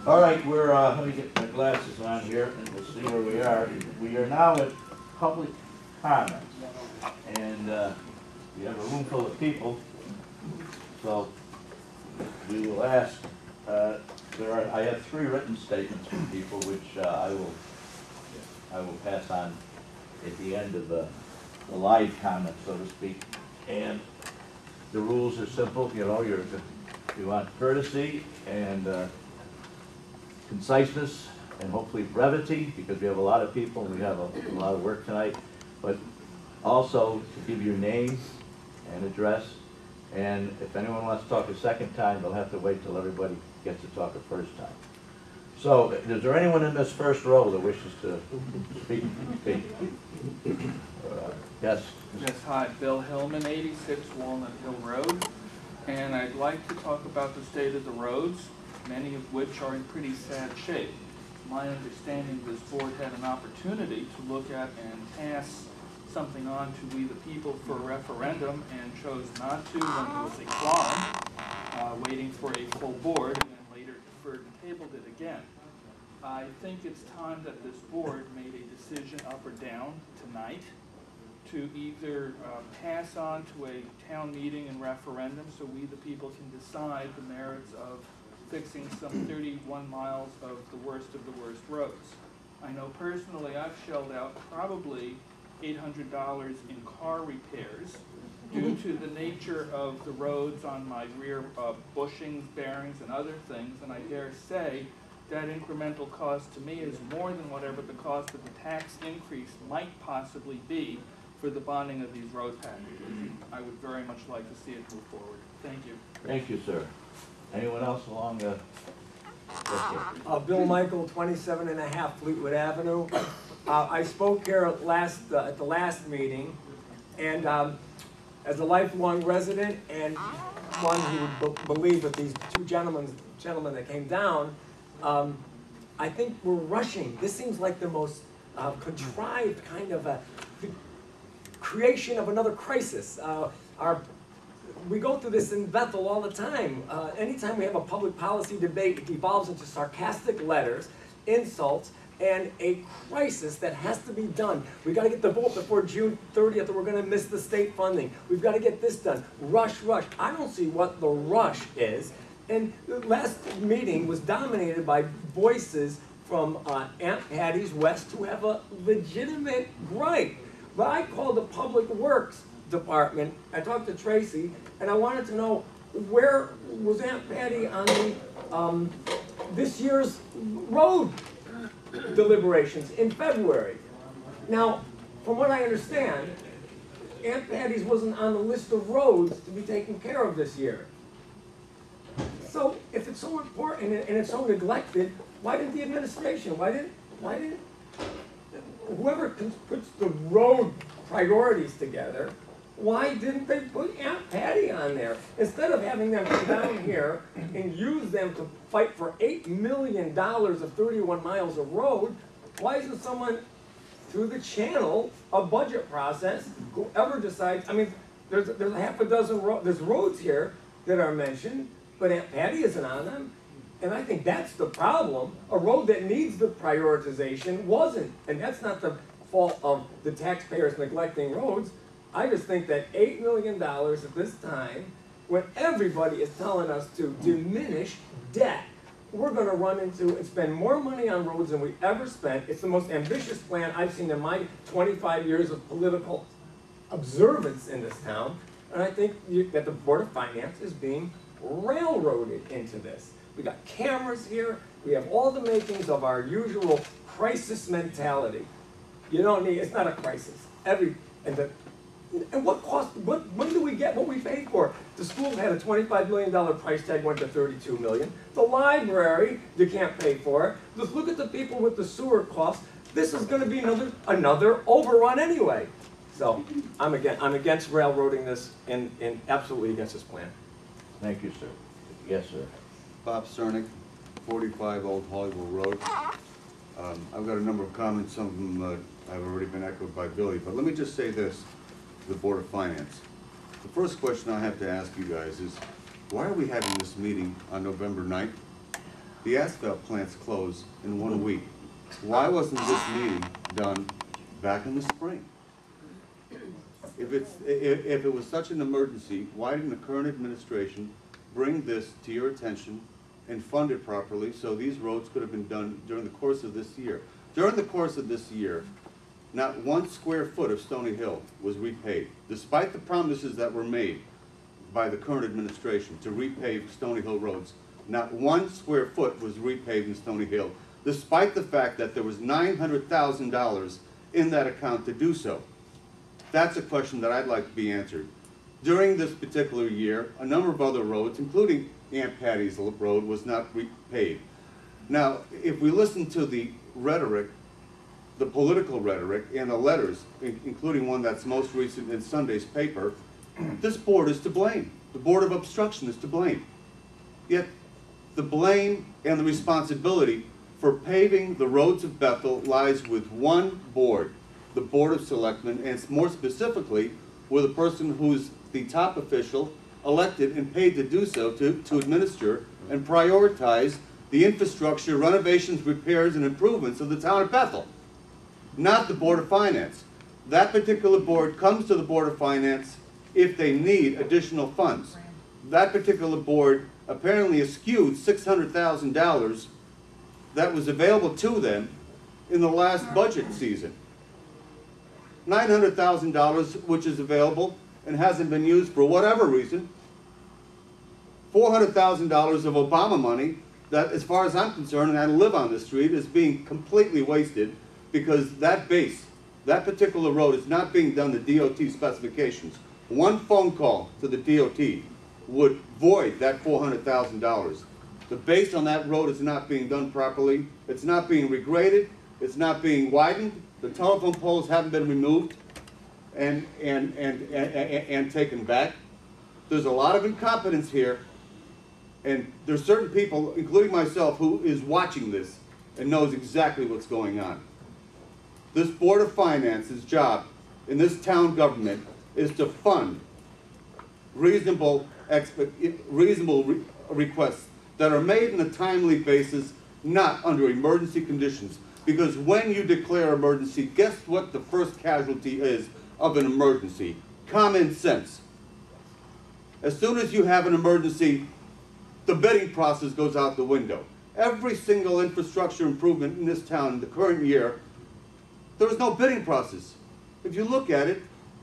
All right, let me get my glasses on here and we'll see where we are. We are now at public comments. And we have a room full of people. So we will ask, I have 3 written statements from people which I will pass on at the end of the live comment, so to speak. And the rules are simple, you know, you want courtesy and conciseness and hopefully brevity, because we have a lot of people and we have a lot of work tonight, but also to give your name and address. And if anyone wants to talk a second time, they'll have to wait till everybody gets to talk a first time. So, is there anyone in this first row that wishes to speak? Yes. Yes, hi, Bill Hillman, 86 Walnut Hill Road, and I'd like to talk about the state of the roads, many of which are in pretty sad shape. My understanding, this board had an opportunity to look at and pass something on to we the people for a referendum and chose not to when it was a quorum, waiting for a full board, and then later deferred and tabled it again. I think it's time that this board made a decision up or down tonight to either pass on to a town meeting and referendum so we the people can decide the merits of fixing some 31 miles of the worst roads. I know personally I've shelled out probably $800 in car repairs due to the nature of the roads on my rear bushings, bearings, and other things, and I dare say that incremental cost to me is more than whatever the cost of the tax increase might possibly be for the bonding of these road packages. I would very much like to see it move forward. Thank you. Thank you, sir. Anyone else along the... Bill Michael, 27.5 Fleetwood Avenue. I spoke here at the last meeting, and as a lifelong resident and one who would believe with these 2 gentlemen that came down, I think we're rushing. This seems like the most contrived kind of a creation of another crisis. We go through this in Bethel all the time. Anytime we have a public policy debate, it devolves into sarcastic letters, insults, and a crisis that has to be done. We've got to get the vote before June 30th or we're going to miss the state funding. We've got to get this done. Rush, rush. I don't see what the rush is. And the last meeting was dominated by voices from Aunt Patty's West who have a legitimate gripe. But I called the Public Works Department. I talked to Tracy, and I wanted to know where was Aunt Patty on the this year's road deliberations in February. Now, from what I understand, Aunt Patty's wasn't on the list of roads to be taken care of this year. So, if it's so important and it's so neglected, why didn't the administration? Why didn't whoever puts the road priorities together? Why didn't they put Aunt Patty on there? Instead of having them come down here and use them to fight for $8 million of 31 miles of road, why isn't someone through the channel of budget process, whoever decides, I mean, there's a half a dozen there's roads here that are mentioned, but Aunt Patty isn't on them. And I think that's the problem. A road that needs the prioritization wasn't. And that's not the fault of the taxpayers neglecting roads. I just think that $8 million at this time, when everybody is telling us to diminish debt, we're going to run into and spend more money on roads than we ever spent. It's the most ambitious plan I've seen in my 25 years of political observance in this town. And I think that the Board of Finance is being railroaded into this. We got cameras here. We have all the makings of our usual crisis mentality. You don't need, it's not a crisis. And what cost, when do we get what we paid for? The school had a $25 million price tag, went to $32 million. The library, you can't pay for it. Just look at the people with the sewer costs. This is going to be another overrun anyway. So I'm against railroading this and absolutely against this plan. Thank you, sir. Yes, sir. Bob Cernick, 45 Old Hollywood Road. I've got a number of comments, some of them have already been echoed by Billy, but let me just say this to the Board of Finance. The first question I have to ask you guys is, why are we having this meeting on November 9th? the asphalt plants close in 1 week. Why wasn't this meeting done back in the spring? If it was such an emergency, why didn't the current administration bring this to your attention and fund it properly so these roads could have been done during the course of this year? During the course of this year, not 1 square foot of Stony Hill was repaid, despite the promises that were made by the current administration to repave Stony Hill roads. Not 1 square foot was repaved in Stony Hill, despite the fact that there was $900,000 in that account to do so. That's a question that I'd like to be answered. During this particular year, a number of other roads, including Aunt Patty's Road, was not repaved. Now, if we listen to the rhetoric, the political rhetoric, and the letters, including one that's most recent in Sunday's paper, this board is to blame. The Board of Obstruction is to blame. Yet, the blame and the responsibility for paving the roads of Bethel lies with one board, the Board of Selectmen, and more specifically, with a person who's the top official elected and paid to do so, to administer and prioritize the infrastructure, renovations, repairs, and improvements of the town of Bethel, not the Board of Finance. That particular board comes to the Board of Finance if they need additional funds. That particular board apparently eschewed $600,000 that was available to them in the last budget season. $900,000 which is available and hasn't been used for whatever reason. $400,000 of Obama money that, as far as I'm concerned, and I live on this street, is being completely wasted because that base, that particular road is not being done to DOT specifications. One phone call to the DOT would void that $400,000. The base on that road is not being done properly. It's not being regraded. It's not being widened. The telephone poles haven't been removed and taken back. There's a lot of incompetence here, and there's certain people, including myself, who is watching this and knows exactly what's going on. This Board of Finance's job in this town government is to fund reasonable requests that are made on a timely basis, not under emergency conditions. Because when you declare emergency, guess what the first casualty is of an emergency? Common sense. As soon as you have an emergency, the bidding process goes out the window. Every single infrastructure improvement in this town in the current year, there was no bidding process. If you look at it,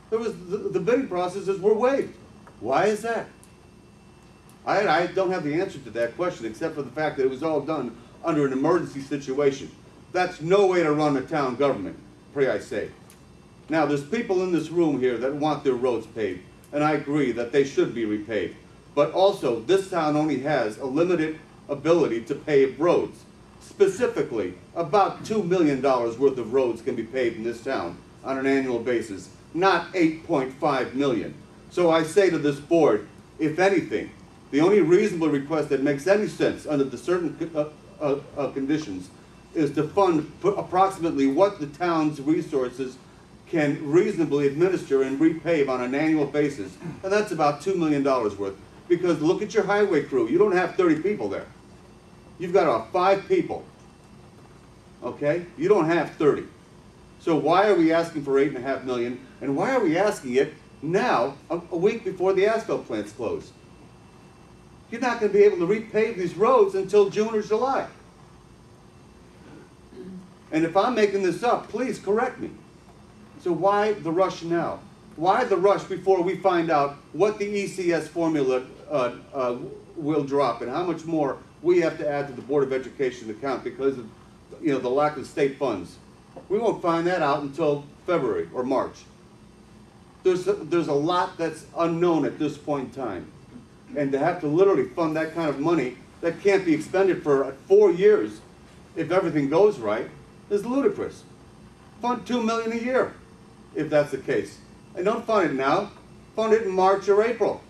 there was the bidding processes were waived. Why is that? I don't have the answer to that question, except for the fact that it was all done under an emergency situation. That's no way to run a town government, pray I say. Now, there's people in this room here that want their roads paved, and I agree that they should be repaved. But also, this town only has a limited ability to pave roads. Specifically, about $2 million worth of roads can be paved in this town on an annual basis, not $8.5 million. So I say to this board, if anything, the only reasonable request that makes any sense under the certain conditions is to fund approximately what the town's resources can reasonably administer and repave on an annual basis. And that's about $2 million worth. Because look at your highway crew. You don't have 30 people there. You've got about 5 people. Okay? You don't have 30. So why are we asking for $8.5 million? And why are we asking it now, a week before the asphalt plants close? You're not going to be able to repave these roads until June or July. And if I'm making this up, please correct me. So why the rush now? Why the rush before we find out what the ECS formula will drop and how much more we have to add to the Board of Education account because of the lack of state funds? We won't find that out until February or March. There's a lot that's unknown at this point in time. And to have to literally fund that kind of money that can't be expended for 4 years if everything goes right is ludicrous. Fund $2 million a year if that's the case. And don't fund it now, fund it in March or April.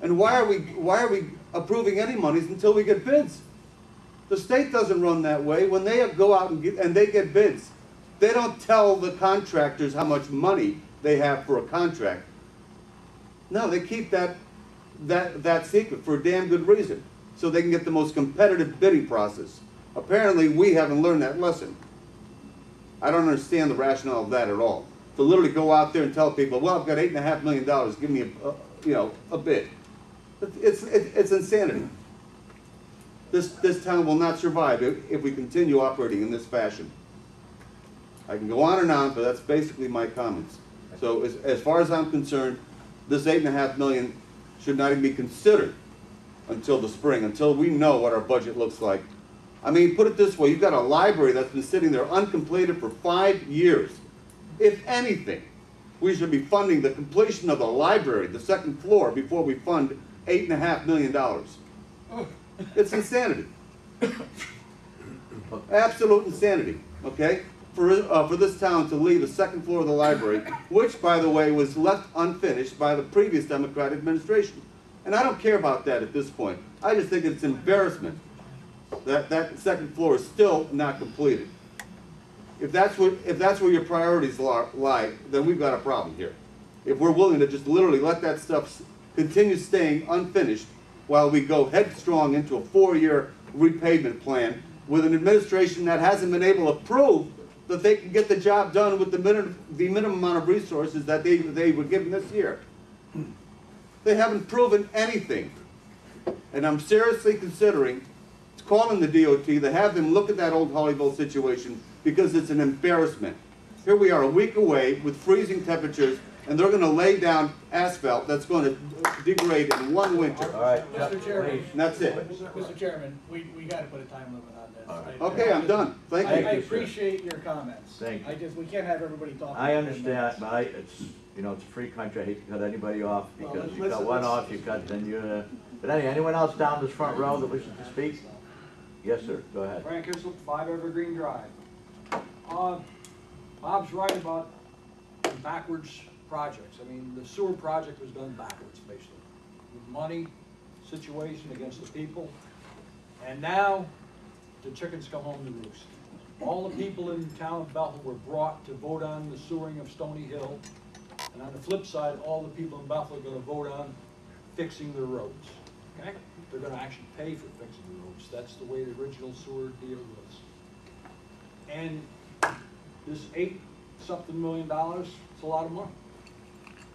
And why are we approving any monies until we get bids? The state doesn't run that way. When they go out and they get bids, they don't tell the contractors how much money they have for a contract. No, they keep that secret for a damn good reason. so they can get the most competitive bidding process. Apparently, we haven't learned that lesson. I don't understand the rationale of that at all. To literally go out there and tell people, well, I've got $8.5 million, give me a bid. It's insanity. This town will not survive if we continue operating in this fashion. I can go on and on, but that's basically my comments. So as far as I'm concerned, this $8.5 million should not even be considered until the spring, until we know what our budget looks like. I mean, put it this way, you've got a library that's been sitting there uncompleted for 5 years. If anything, we should be funding the completion of the library, the second floor, before we fund $8.5 million. It's insanity. Absolute insanity, okay? For this town to leave the second floor of the library, which, by the way, was left unfinished by the previous Democratic administration. And I don't care about that at this point. I just think it's embarrassment that that second floor is still not completed. If that's where your priorities lie, then we've got a problem here. If we're willing to just literally let that stuff continue staying unfinished while we go headstrong into a 4-year repavement plan with an administration that hasn't been able to prove that they can get the job done with the minimum amount of resources that they were given this year. They haven't proven anything. And I'm seriously considering calling the DOT to have them look at that old Hollyville situation, because it's an embarrassment. Here we are a week away with freezing temperatures, and they're going to lay down asphalt that's going to degrade in one winter. All right, Mr. Chairman. And that's it. Mr. Chairman, we got to put a time limit on this. All right. Okay, I'm done. Thank I you. appreciate your comments. Thank you. We can't have everybody talking. I understand, but it's, you know, it's a free country. I hate to cut anybody off, Well, because you let's- cut one let's- off, you cut, then you, but anyway, anyone else down this front row that wishes to speak? Yes, sir, go ahead. Frank Issel, 5 Evergreen Drive. Bob's right about backwards projects. I mean, the sewer project was done backwards, basically. With money, situation against the people, and now the chickens come home to roost. All the people in the town of Bethel were brought to vote on the sewering of Stony Hill, and on the flip side, all the people in Bethel are gonna vote on fixing their roads. Okay? They're gonna actually pay for fixing the roads. That's the way the original sewer deal was. And this $8-something million, it's a lot of money.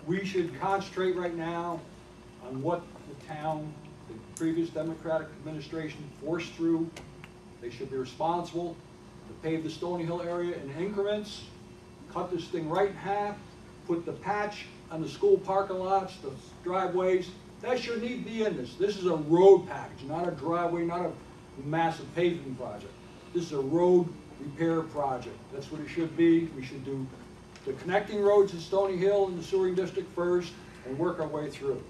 We should concentrate right now on what the town, the previous Democratic administration forced through. They should be responsible to pave the Stony Hill area in increments, cut this thing right in half, put the patch on the school parking lots, the driveways. That shouldn't even be in this. This is a road package, not a driveway, not a massive paving project. This is a road repair project. That's what it should be. We should do the connecting roads in Stony Hill and the sewering district first and work our way through.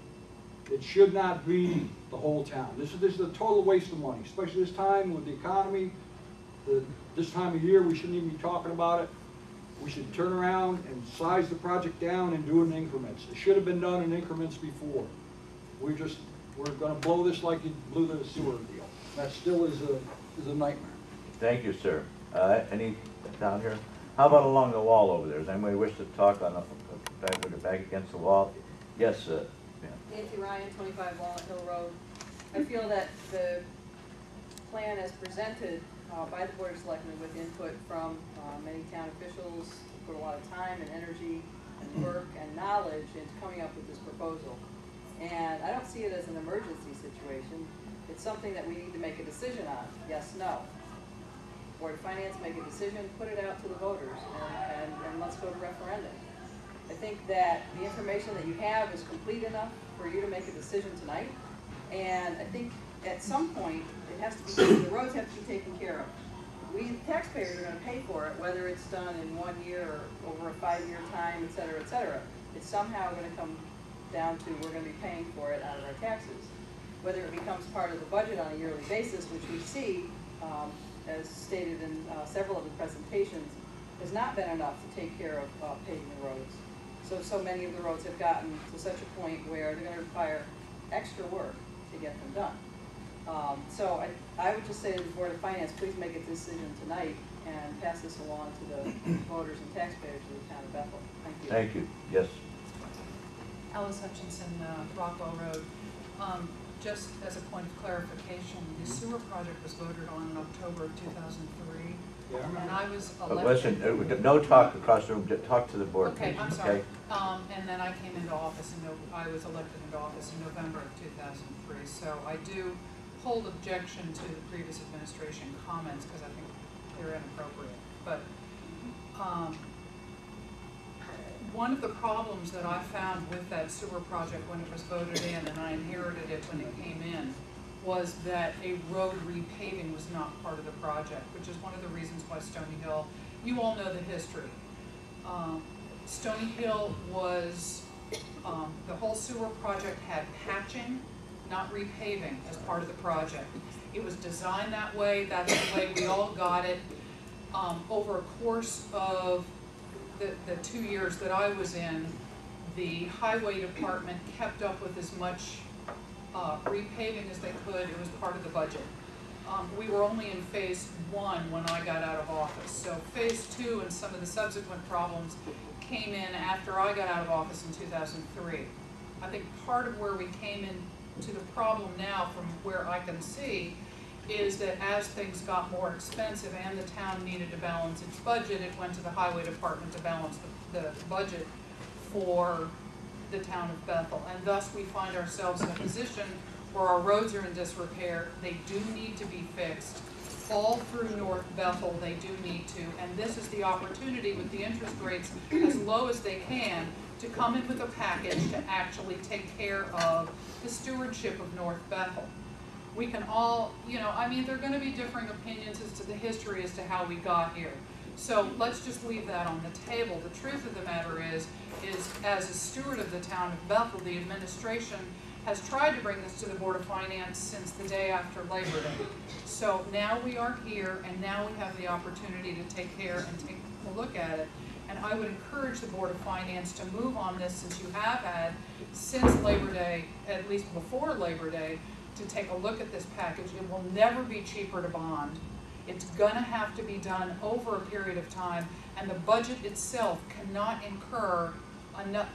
It should not be the whole town. This is a total waste of money, especially this time with the economy. This time of year, we shouldn't even be talking about it. We should turn around and size the project down and do it in increments. It should have been done in increments before. We're gonna blow this like you blew the sewer deal. That still is a nightmare. Thank you, sir. Any down here? How about along the wall over there? Does anybody wish to talk on back against the wall? Yes, Nancy Ryan, 25 Walnut Hill Road. I feel that the plan as presented by the Board of Selectmen with input from many town officials put a lot of time and energy and work and knowledge into coming up with this proposal. And I don't see it as an emergency situation. It's something that we need to make a decision on, yes, no. Board of Finance, make a decision, put it out to the voters, and let's go to referendum. I think that the information that you have is complete enough for you to make a decision tonight. And I think at some point, it has to be, the roads have to be taken care of. We, the taxpayers, are gonna pay for it, whether it's done in 1 year or over a 5-year time, et cetera, et cetera. It's somehow gonna come down to, we're gonna be paying for it out of our taxes. Whether it becomes part of the budget on a yearly basis, which we see, as stated in several of the presentations, has not been enough to take care of paving the roads. So many of the roads have gotten to such a point where they're going to require extra work to get them done. So I would just say to the Board of Finance, please make a decision tonight and pass this along to the voters and taxpayers of the town of Bethel. Thank you. thank you. Yes. Alice Hutchinson, Rockwell Road. just as a point of clarification, the sewer project was voted on in October of 2003, and I was elected. Listen, no talk across the room, talk to the board, Okay, please, I'm okay? sorry. And then I came into office I was elected into office in November of 2003. So I do hold objection to the previous administration comments because I think they're inappropriate. But one of the problems that I found with that sewer project when it was voted in, and I inherited it when it came in, was that a road repaving was not part of the project, which is one of the reasons why Stony Hill, you all know the history. Stony Hill was, the whole sewer project had patching, not repaving as part of the project. It was designed that way, that's the way we all got it. Over a course of the 2 years that I was in, the highway department kept up with as much repaving as they could. It was part of the budget. We were only in phase 1 when I got out of office. So phase 2 and some of the subsequent problems came in after I got out of office in 2003. I think part of where we came into the problem now, from where I can see, is that as things got more expensive and the town needed to balance its budget, it went to the highway department to balance the budget for the town of Bethel. And thus we find ourselves in a position where our roads are in disrepair. They do need to be fixed. All through North Bethel, they do need to. And this is the opportunity, with the interest rates as low as they can, to come in with a package to actually take care of the stewardship of North Bethel. We can all, I mean, there are going to be differing opinions as to the history as to how we got here. So let's just leave that on the table. The truth of the matter is as a steward of the town of Bethel, the administration has tried to bring this to the Board of Finance since the day after Labor Day. So now we are here, and now we have the opportunity to take care and take a look at it. And I would encourage the Board of Finance to move on this, since you have had since Labor Day, at least before Labor Day, to take a look at this package. It will never be cheaper to bond. It's gonna have to be done over a period of time, and the budget itself cannot incur enough.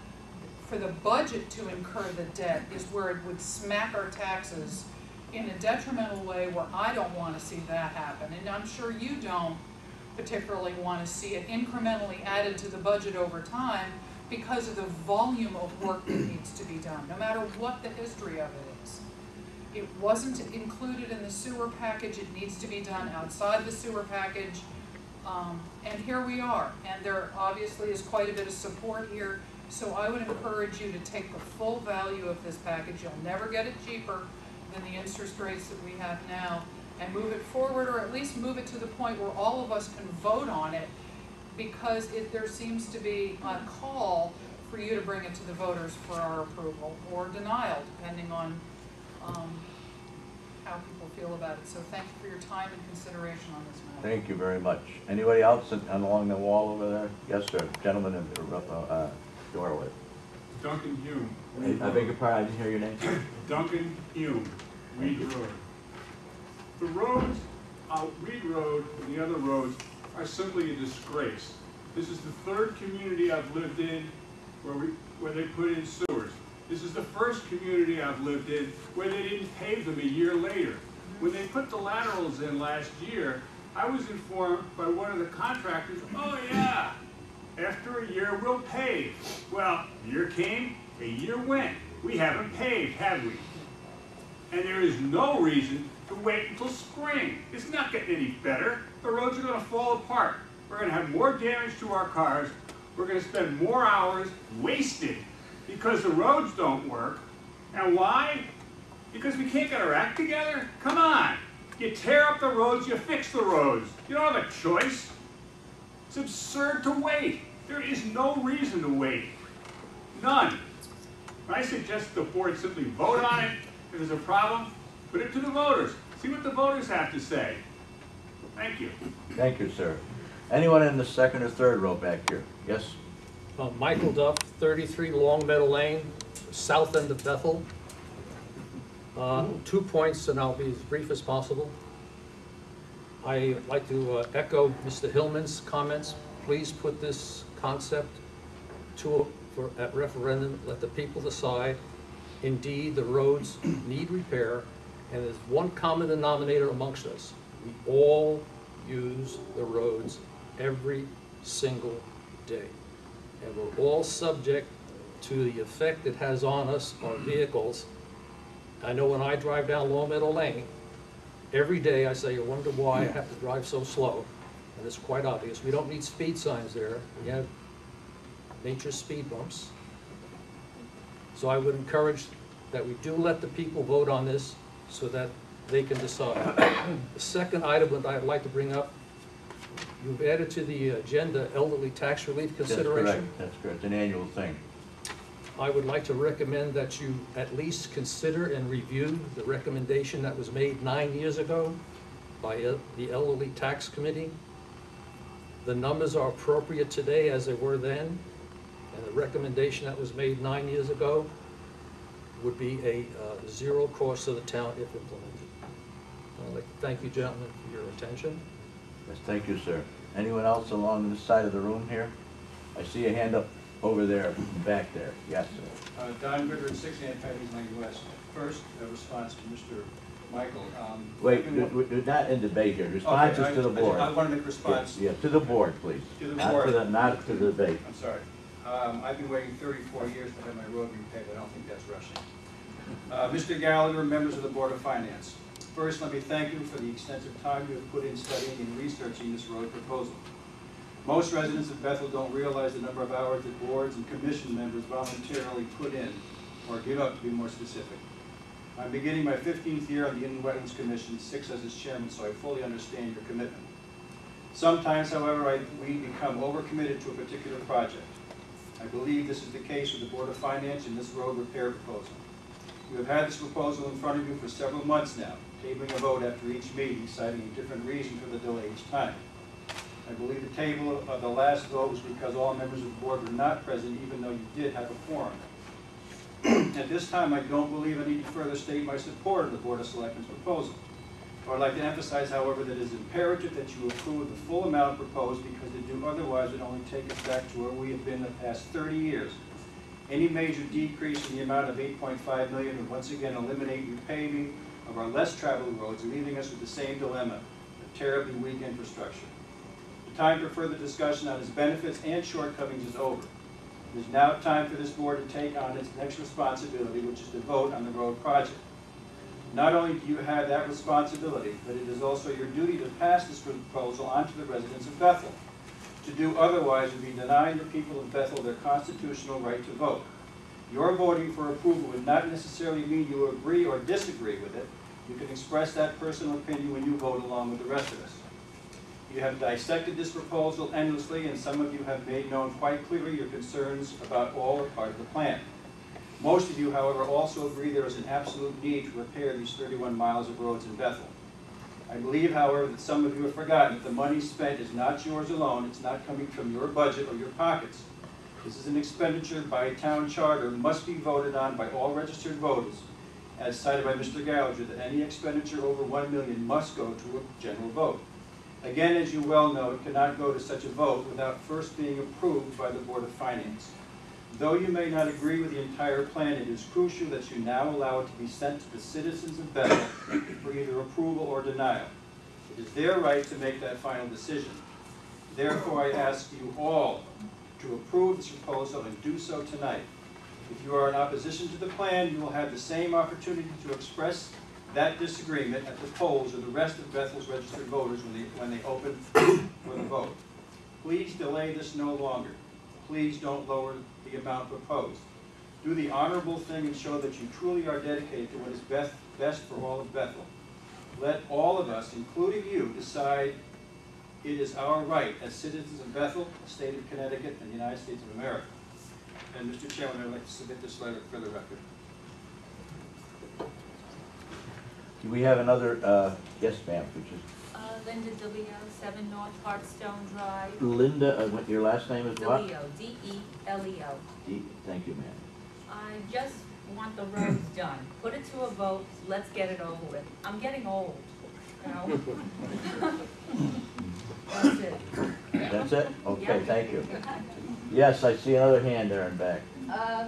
For the budget to incur the debt is where it would smack our taxes in a detrimental way, where I don't want to see that happen. And I'm sure you don't particularly want to see it incrementally added to the budget over time because of the volume of work that needs to be done, no matter what the history of it is. It wasn't included in the sewer package. It needs to be done outside the sewer package. And here we are. And there obviously is quite a bit of support here. So I would encourage you to take the full value of this package. You'll never get it cheaper than the interest rates that we have now, and move it forward, or at least move it to the point where all of us can vote on it, because there seems to be a call for you to bring it to the voters for our approval or denial, depending on how people feel about it. So thank you for your time and consideration on this matter. Thank you very much. Anybody else along the wall over there? Yes, sir. Gentleman in the doorway. Duncan Hume. I beg your pardon, I didn't hear your name. Duncan Hume, Reed Road. The roads, Reed Road and the other roads are simply a disgrace. This is the third community I've lived in where they put in sewers. This is the first community I've lived in where they didn't pave them a year later. When they put the laterals in last year, I was informed by one of the contractors, oh yeah, after a year we'll pave. Well, a year came, a year went. We haven't paved, have we? And there is no reason to wait until spring. It's not getting any better. The roads are gonna fall apart. We're gonna have more damage to our cars. We're gonna spend more hours wasted because the roads don't work. And why? Because we can't get our act together? Come on. You tear up the roads, you fix the roads. You don't have a choice. It's absurd to wait. There is no reason to wait. None. I suggest the board simply vote on it. If there's a problem, put it to the voters. See what the voters have to say. Thank you. Thank you, sir. Anyone in the second or third row back here? Yes? Michael Duff, 33 Long Meadow Lane, south end of Bethel. 2 points, and I'll be as brief as possible. I'd like to echo Mr. Hillman's comments. Please put this concept at referendum. Let the people decide. indeed the roads need repair, and there's one common denominator amongst us. We all use the roads every single day. And we're all subject to the effect it has on us, our vehicles. I know when I drive down Long Meadow Lane, every day I say, I wonder why I have to drive so slow. And it's quite obvious. We don't need speed signs there. We have nature's speed bumps. So I would encourage that we do let the people vote on this so that they can decide. The second item that I'd like to bring up, you've added to the agenda elderly tax relief consideration. That's correct, it's an annual thing. I would like to recommend that you at least consider and review the recommendation that was made 9 years ago by the Elderly Tax Committee. The numbers are appropriate today as they were then, and the recommendation that was made 9 years ago would be a zero cost to the town if implemented. I'd like to thank you, gentlemen, for your attention. Yes, thank you, sir. Anyone else along this side of the room here? I see a hand up over there, back there. Yes, sir. Don Goodrich, 6 Aunt Patty's Lane West. First, a response to Mr. Michael. Wait, we're not in debate here. Responses to the board. I want to make a response. Yeah, to the board, please. To the Not board. to the, not to the debate. I'm sorry. I've been waiting 34 years to have my road repaved. I don't think that's rushing. Mr. Gallagher, members of the Board of Finance. First, let me thank you for the extensive time you have put in studying and researching this road proposal. Most residents of Bethel don't realize the number of hours that boards and commission members voluntarily put in, or give up to be more specific. I'm beginning my 15th year on the Inland Wetlands Commission, 6 as its chairman, so I fully understand your commitment. Sometimes, however, we become overcommitted to a particular project. I believe this is the case with the Board of Finance and this road repair proposal. You have had this proposal in front of you for several months now, tabling a vote after each meeting, citing a different reason for the delay each time. I believe the table of the last vote was because all members of the board were not present, even though you did have a quorum. At this time, I don't believe I need to further state my support of the Board of Selectmen's proposal. I would like to emphasize, however, that it is imperative that you approve the full amount proposed, because to do otherwise would only take us back to where we have been the past 30 years. Any major decrease in the amount of $8.5 million would once again eliminate repaving of our less traveled roads, leaving us with the same dilemma of terribly weak infrastructure. The time for further discussion on its benefits and shortcomings is over. It is now time for this board to take on its next responsibility, which is to vote on the road project. Not only do you have that responsibility, but it is also your duty to pass this proposal on to the residents of Bethel. To do otherwise would be denying the people of Bethel their constitutional right to vote. Your voting for approval would not necessarily mean you agree or disagree with it. You can express that personal opinion when you vote along with the rest of us. You have dissected this proposal endlessly, and some of you have made known quite clearly your concerns about all or part of the plan. Most of you, however, also agree there is an absolute need to repair these 31 miles of roads in Bethel. I believe, however, that some of you have forgotten that the money spent is not yours alone. It's not coming from your budget or your pockets. This is an expenditure by town charter, must be voted on by all registered voters, as cited by Mr. Gallagher, that any expenditure over $1 million must go to a general vote. Again, as you well know, it cannot go to such a vote without first being approved by the Board of Finance. Though you may not agree with the entire plan, it is crucial that you now allow it to be sent to the citizens of Bethel for either approval or denial. It is their right to make that final decision. Therefore, I ask you all to approve this proposal and do so tonight. If you are in opposition to the plan, you will have the same opportunity to express that disagreement at the polls of the rest of Bethel's registered voters when they open for the vote. Please delay this no longer. Please don't lower the amount proposed. Do the honorable thing and show that you truly are dedicated to what is best for all of Bethel. Let all of us, including you, decide it is our right as citizens of Bethel, the state of Connecticut, and the United States of America. And Mr. Chairman, I'd like to submit this letter for the record. Do we have another, yes ma'am, which is Linda DeLeo, 7 North Hartstone Drive. Linda, what your last name is what? DeLeo, D-E-L-E-O. Thank you, ma'am. I just want the roads done. Put it to a vote, let's get it over with. I'm getting old, you know? That's it. That's it? Okay, Yeah. thank you. Yes, I see another hand there in back.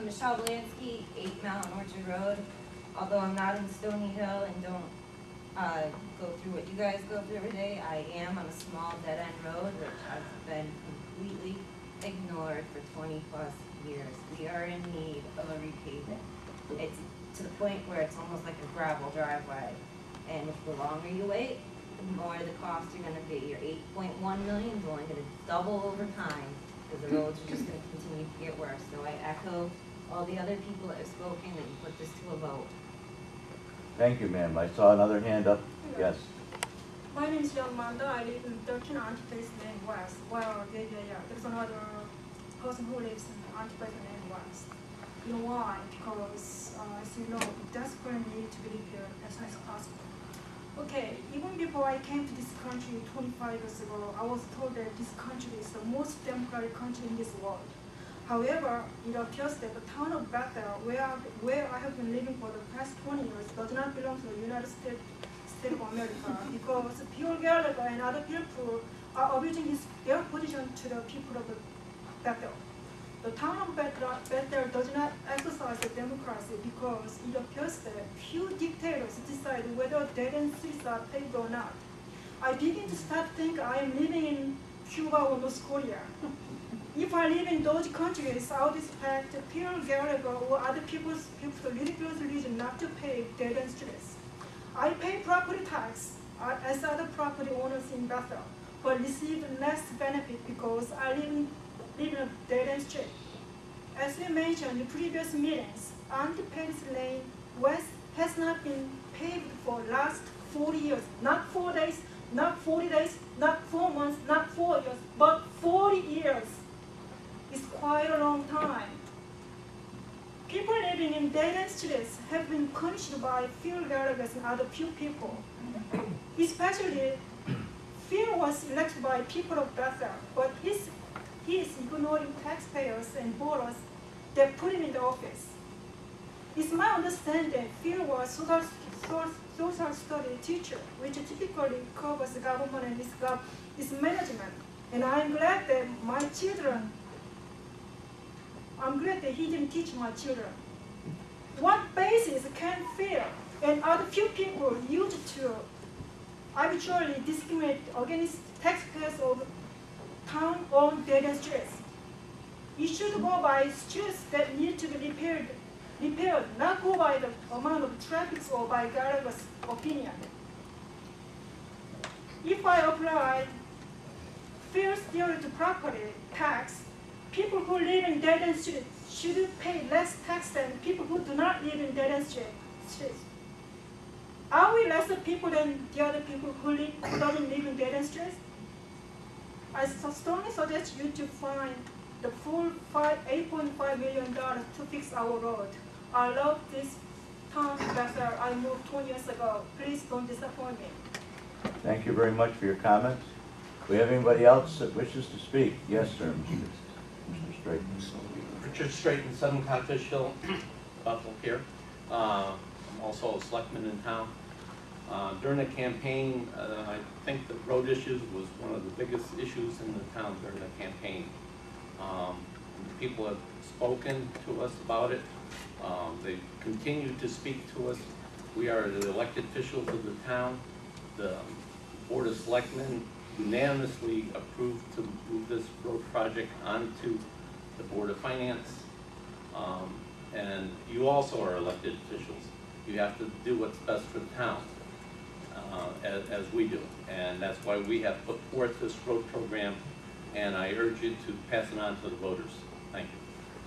Michelle Blansky, 8 Mountain Orchard Road. Although I'm not in Stony Hill and don't go through what you guys go through every day, I am on a small dead-end road which has been completely ignored for 20+ years. We are in need of a repaving. It's to the point where it's almost like a gravel driveway. And if the longer you wait, the more the costs are gonna be. Your 8.1 million is only gonna double over time, because the roads are just gonna continue to get worse. So I echo all the other people that have spoken that you put this to a vote. Thank you, ma'am. I saw another hand up. Yes. My name is Yamanda. I live in 13 Antiplace Lane West. Well, yeah. There's another person who lives in Antiplace Lane West. You know why? Because, as you know, it desperately need to be repaired as soon as possible. Okay, even before I came to this country 25 years ago, I was told that this country is the most democratic country in this world. However, it appears that the town of Bethel, where I have been living for the past 20 years, does not belong to the United States of America, because Pierre Gallagher and other people are abusing their position to the people of Bethel. The town of Bethel does not exercise the democracy because it appears that few dictators decide whether dead-end streets are paved or not. I begin to start to think I am living in Cuba or North Korea. If I live in those countries, I would expect Pierre Gallagher or other people to ridiculous reason not to pay dead-end streets. I pay property tax as other property owners in Bethel, but receive less benefit because I live in a dead-end street. As we mentioned in previous meetings, Antipatis Lane West has not been paved for last 40 years, not 4 days, not 40 days, not 4 months, not 4 years, but 40 years. It's quite a long time. People living in dead-end streets have been punished by Phil Gallagher and other few people. Especially, Phil was elected by people of Bethel, but he is ignoring taxpayers and voters that put him in the office. It's my understanding Phil was social study teacher, which typically covers government and its management. And I'm glad that he didn't teach my children. What basis can Phil and other few people use to arbitrarily discriminate against taxpayers of town-owned dead-end streets? It should go by streets that need to be repaired, not go by the amount of traffic or by Gallagher's opinion. If I apply Phil's theory to property tax, people who live in dead-end streets should pay less tax than people who do not live in dead-end streets. Are we lesser people than the other people who doesn't live in dead-end streets? I strongly suggest you to find the full $8.5 million to fix our road. I love this town better. I moved 20 years ago. Please don't disappoint me. Thank you very much for your comments. Do we have anybody else that wishes to speak? Yes, sir, Mr. Straighten. Richard Straighten, 7 Codfish Hill, Bethel here. I'm also a selectman in town. During the campaign, I think the road issues was one of the biggest issues in the town during the campaign. People have spoken to us about it. They continue to speak to us. We are the elected officials of the town. The Board of Selectmen unanimously approved to move this road project onto the Board of Finance. And you also are elected officials. You have to do what's best for the town, as we do. And that's why we have put forth this road program, and I urge you to pass it on to the voters. Thank you.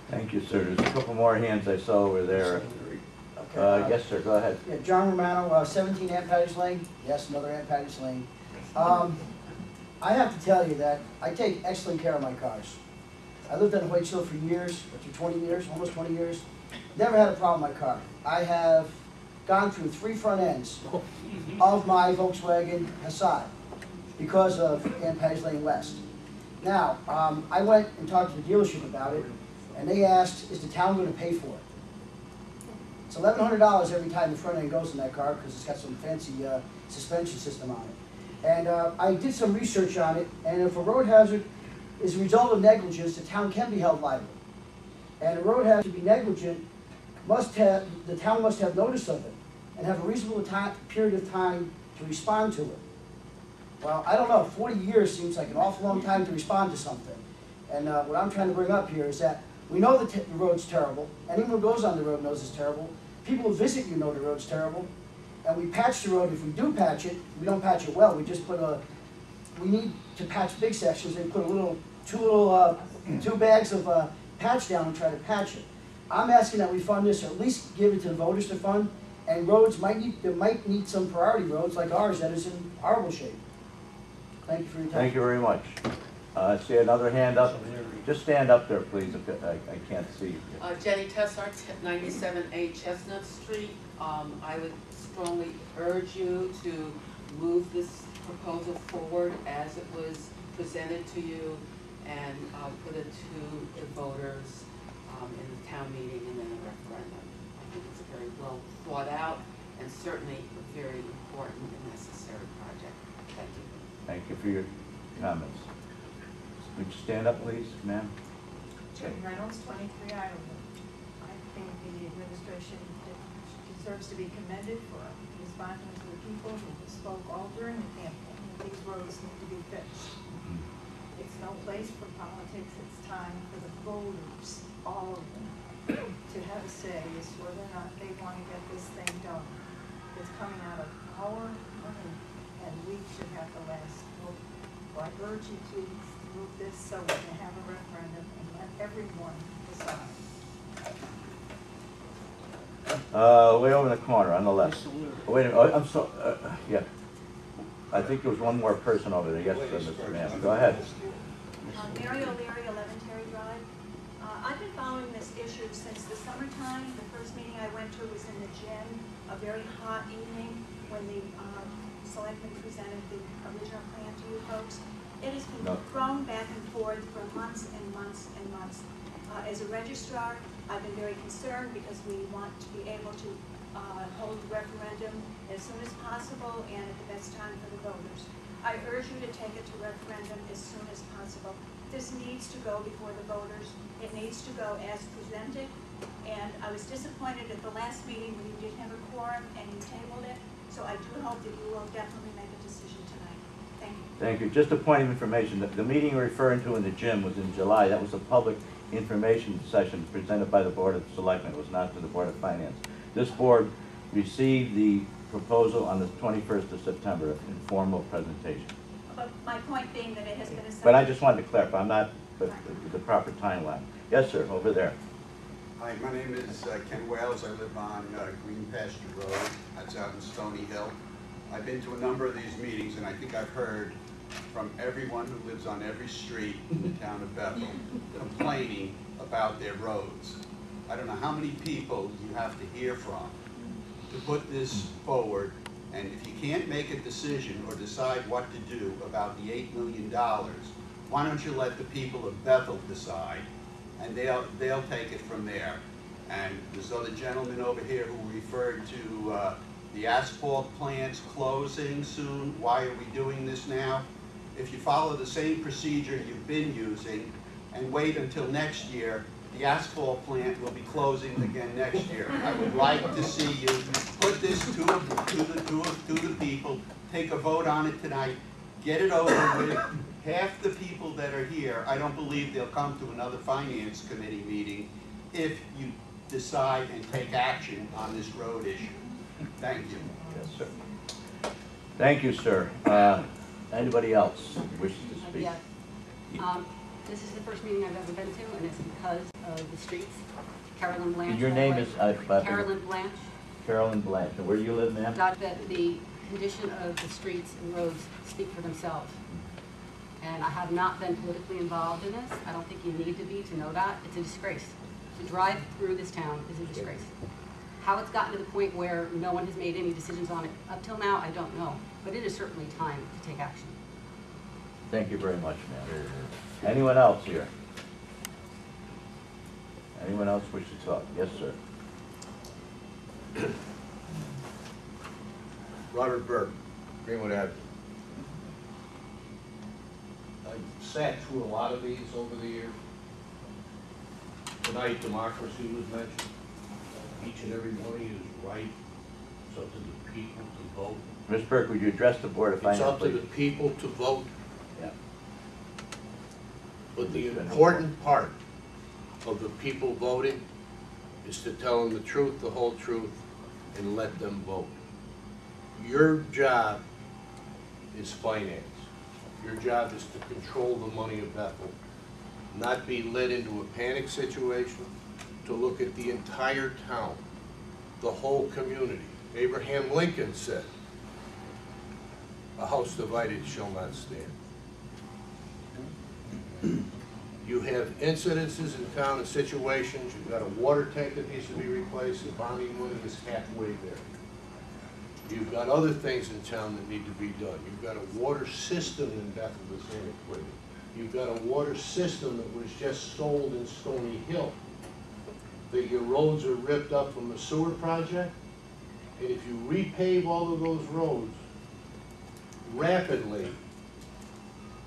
Thank you, sir. There's a couple more hands I saw over there. Yes, sir, go ahead. Yeah, John Romano, 17 Aunt Patty's Lane. Yes, another Aunt Patty's Lane. I have to tell you that I take excellent care of my cars. I lived on White Hill for years, after 20 years, almost 20 years. Never had a problem with my car. I have gone through 3 front ends of my Volkswagen Passat because of Aunt Patty's Lane West. Now, I went and talked to the dealership about it, and they asked, is the town going to pay for it? It's $1,100 every time the front end goes in that car because it's got some fancy suspension system on it. And I did some research on it, and if a road hazard is a result of negligence, the town can be held liable. And a road has to be negligent, the town must have notice of it and have a reasonable period of time to respond to it. Well, I don't know, 40 years seems like an awful long time to respond to something. And what I'm trying to bring up here is that we know the road's terrible. Anyone who goes on the road knows it's terrible. People who visit you know the road's terrible. And we patch the road. If we do patch it, we don't patch it well. We just put we need to patch big sections and put two bags of patch down and try to patch it. I'm asking that we fund this, or at least give it to the voters to fund. And roads might need some priority roads like ours that is in horrible shape. Thank you for your time. Thank you very much. I see another hand up. Just stand up there, please, if I can't see you. Jenny Tessart, 97A Chestnut Street. I would strongly urge you to move this proposal forward as it was presented to you and put it to the voters in the town meeting and then a referendum. I think it's a very well thought out and certainly a very important and necessary project. Thank you. Thank you for your comments. Would you stand up, please, ma'am? Jim Reynolds, 23 Ireland. I think the administration deserves to be commended for responding to the people who spoke all during the campaign. These roads need to be fixed. It's no place for politics. It's time for the voters, all of them, to have a say as to whether or not they want to get this thing done. It's coming out of our money, and we should have the last vote. So I urge you to move this so we can have a referendum and let everyone decide. Way over in the corner, on the left. Wait a minute, I'm sorry, yeah. I think there was one more person over there. Yes, Mr. Mann. Go ahead. Mary O'Leary, 11 Terry Drive. I've been following this issue since the summertime. The first meeting I went to was in the gym, a very hot evening when the selectmen presented the original plan to you folks. It has been thrown back and forth for months and months and months. As a registrar, I've been very concerned because we want to be able to hold the referendum as soon as possible and at the best time for the voters. I urge you to take it to referendum as soon as possible. This needs to go before the voters. It needs to go as presented. And I was disappointed at the last meeting when you didn't have a quorum and you tabled it. So I do hope that you will definitely make a decision tonight. Thank you. Thank you. Just a point of information. The meeting you're referring to in the gym was in July. That was a public information session presented by the Board of Selectmen. It was not to the Board of Finance. This board received the proposal on the 21st of September, informal presentation. But my point being that it has been a... But I just wanted to clarify, I'm not the proper timeline. Yes, sir, over there. Hi, my name is Ken Wales. I live on Green Pasture Road. That's out in Stony Hill. I've been to a number of these meetings, and I think I've heard from everyone who lives on every street in the town of Bethel complaining about their roads. I don't know how many people you have to hear from to put this forward, and if you can't make a decision or decide what to do about the $8 million, why don't you let the people of Bethel decide, and they'll take it from there. And this other gentleman over here who referred to the asphalt plants closing soon. Why are we doing this now? If you follow the same procedure you've been using and wait until next year, the asphalt plant will be closing again next year. I would like to see you put this to the people, take a vote on it tonight, get it over with. Half the people that are here, I don't believe they'll come to another finance committee meeting if you decide and take action on this road issue. Thank you. Yes, sir. Thank you, sir. Anybody else who wishes to speak? Yeah. This is the first meeting I've ever been to, and it's because of the streets. Carolyn Blanche. And your name is? Carolyn Blanche. Carolyn Blanche. And where do you live, ma'am? Thought that the condition of the streets and roads speak for themselves. And I have not been politically involved in this. I don't think you need to be to know that. It's a disgrace. To drive through this town is a disgrace. How it's gotten to the point where no one has made any decisions on it up till now, I don't know. But it is certainly time to take action. Thank you very much, ma'am. Anyone else here? Anyone else wish to talk? Yes, sir. Robert Berg, Greenwood Avenue. I've sat through a lot of these over the years. Tonight, democracy was mentioned. Each and every one of you is right. It's up to the people to vote. Mr. Burke, would you address the Board of Finance, It's up to please? the people to vote. Yeah. But the important part of the people voting is to tell them the truth, the whole truth, and let them vote. Your job is finance. Your job is to control the money of Bethel, not be led into a panic situation, to look at the entire town, the whole community. Abraham Lincoln said, "A house divided shall not stand." You have incidences in town and situations. You've got a water tank that needs to be replaced, the bonding money is halfway there. You've got other things in town that need to be done. You've got a water system in Bethel that's antiquated. You've got a water system that was just sold in Stony Hill. That your roads are ripped up from the sewer project, and if you repave all of those roads rapidly,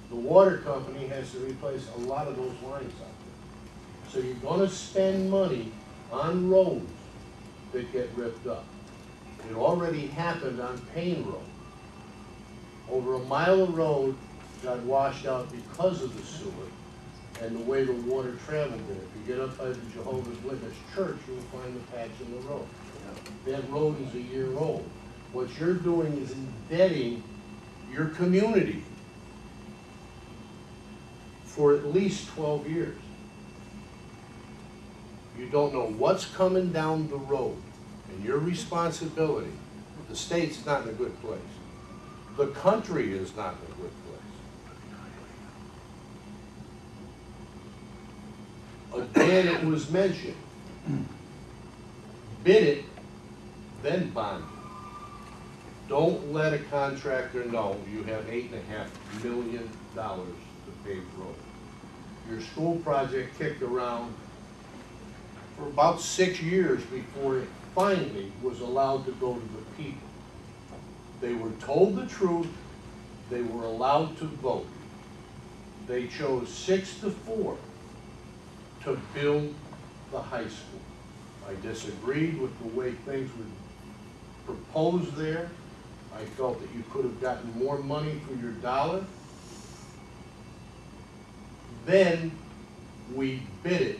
the water company has to replace a lot of those lines out there. So you're gonna spend money on roads that get ripped up. It already happened on Payne Road. Over a mile of road got washed out because of the sewer and the way the water traveled there. If you get up by the Jehovah's Witness Church, you'll find the patch in the road. That road is a year old. What you're doing is indebting your community for at least 12 years. You don't know what's coming down the road, and your responsibility. The state's not in a good place. The country is not in a good place. Again, it was mentioned, bid it, then bond it. Don't let a contractor know you have $8.5 million to pave road. Your school project kicked around for about 6 years before it finally was allowed to go to the people. They were told the truth, they were allowed to vote. They chose 6-4 to build the high school. I disagreed with the way things were proposed there. I felt that you could have gotten more money for your dollar. Then we bid it.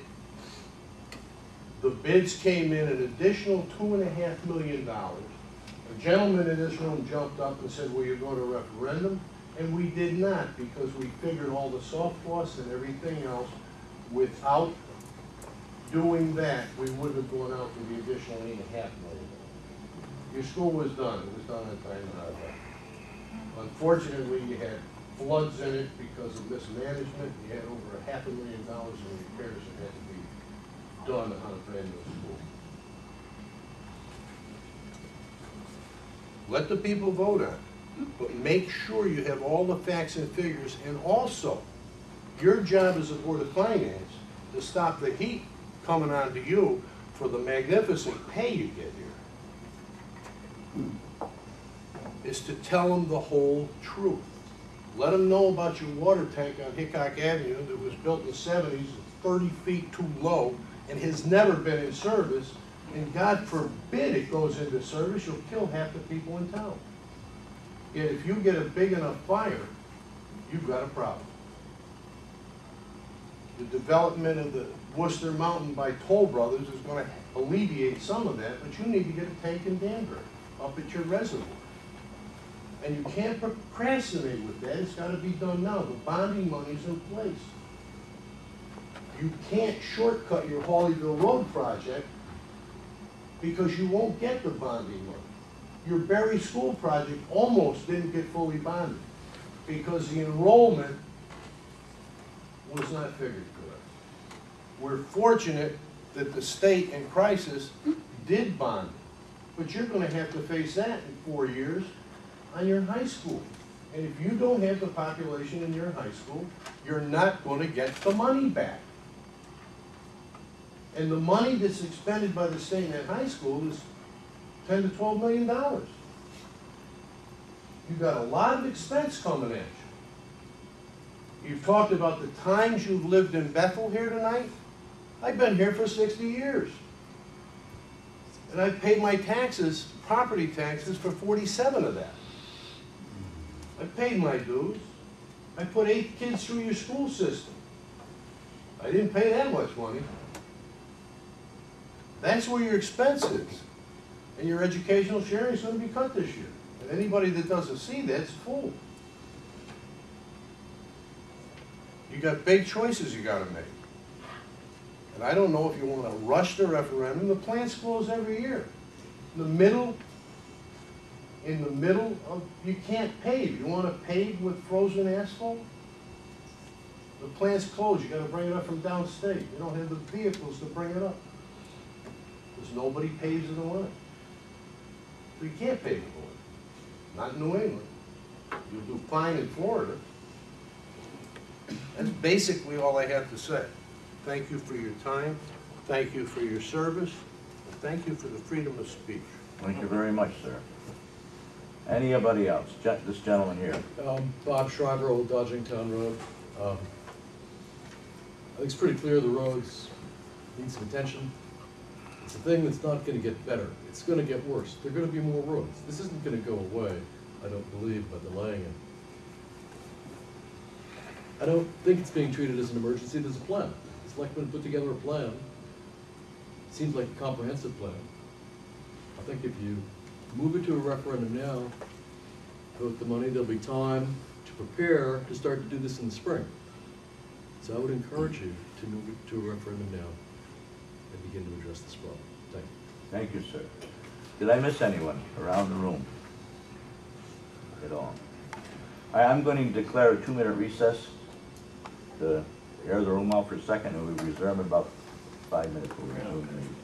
The bids came in an additional $2.5 million. A gentleman in this room jumped up and said, "Will you go to referendum?" And we did not, because we figured all the soft costs and everything else. Without doing that, we wouldn't have gone out for the additional $8.5 million. Your school was done. It was done on time and hard. Unfortunately, you had floods in it because of mismanagement. You had over $500,000 in repairs that had to be done on a brand new school. Let the people vote on it, but make sure you have all the facts and figures, and also, your job as a Board of Finance to stop the heat coming onto you for the magnificent pay you get here, is to tell them the whole truth. Let them know about your water tank on Hickok Avenue that was built in the 70s, 30 feet too low, and has never been in service, and God forbid it goes into service, you'll kill half the people in town. Yet if you get a big enough fire, you've got a problem. The development of the Worcester Mountain by Toll Brothers is going to alleviate some of that, but you need to get a tank in Danbury, up at your reservoir. And you can't procrastinate with that, it's got to be done now. The bonding money's in place. You can't shortcut your Hawleyville Road project because you won't get the bonding money. Your Berry School project almost didn't get fully bonded because the enrollment was not figured correct. We're fortunate that the state in crisis did bond it, but you're going to have to face that in 4 years on your high school. And if you don't have the population in your high school, you're not going to get the money back. And the money that's expended by the state in that high school is $10 to $12 million. You've got a lot of expense coming at you. You've talked about the times you've lived in Bethel here tonight. I've been here for 60 years. And I've paid my taxes, property taxes, for 47 of that. I've paid my dues. I put 8 kids through your school system. I didn't pay that much money. That's where your expense is. And your educational sharing is going to be cut this year. And anybody that doesn't see that's fooled. You got big choices you got to make. And I don't know if you want to rush the referendum. The plant's closed every year. In the middle of, you can't pave. You want to pave with frozen asphalt? The plant's closed. You got to bring it up from downstate. You don't have the vehicles to bring it up. Because nobody paves in the winter. So you can't pave in the winter. Not in New England. You'll do fine in Florida. That's basically all I have to say. Thank you for your time. Thank you for your service. And thank you for the freedom of speech. Thank you very much, sir. Anybody else? This gentleman here. Bob Shriver, Old Dodgingtown Road. I think it's pretty clear the roads need some attention. It's a thing that's not going to get better. It's going to get worse. There are going to be more roads. This isn't going to go away, I don't believe, by delaying it. I don't think it's being treated as an emergency. There's a plan. The selectmen put together a plan. Seems like a comprehensive plan. I think if you move it to a referendum now, vote the money, there'll be time to prepare to start to do this in the spring. So I would encourage you to move it to a referendum now and begin to address this problem. Thank you. Thank you, sir. Did I miss anyone around the room at all? I'm going to declare a 2-minute recess to air the room out for a second, and we reserve about 5 minutes. We'll resume the meeting.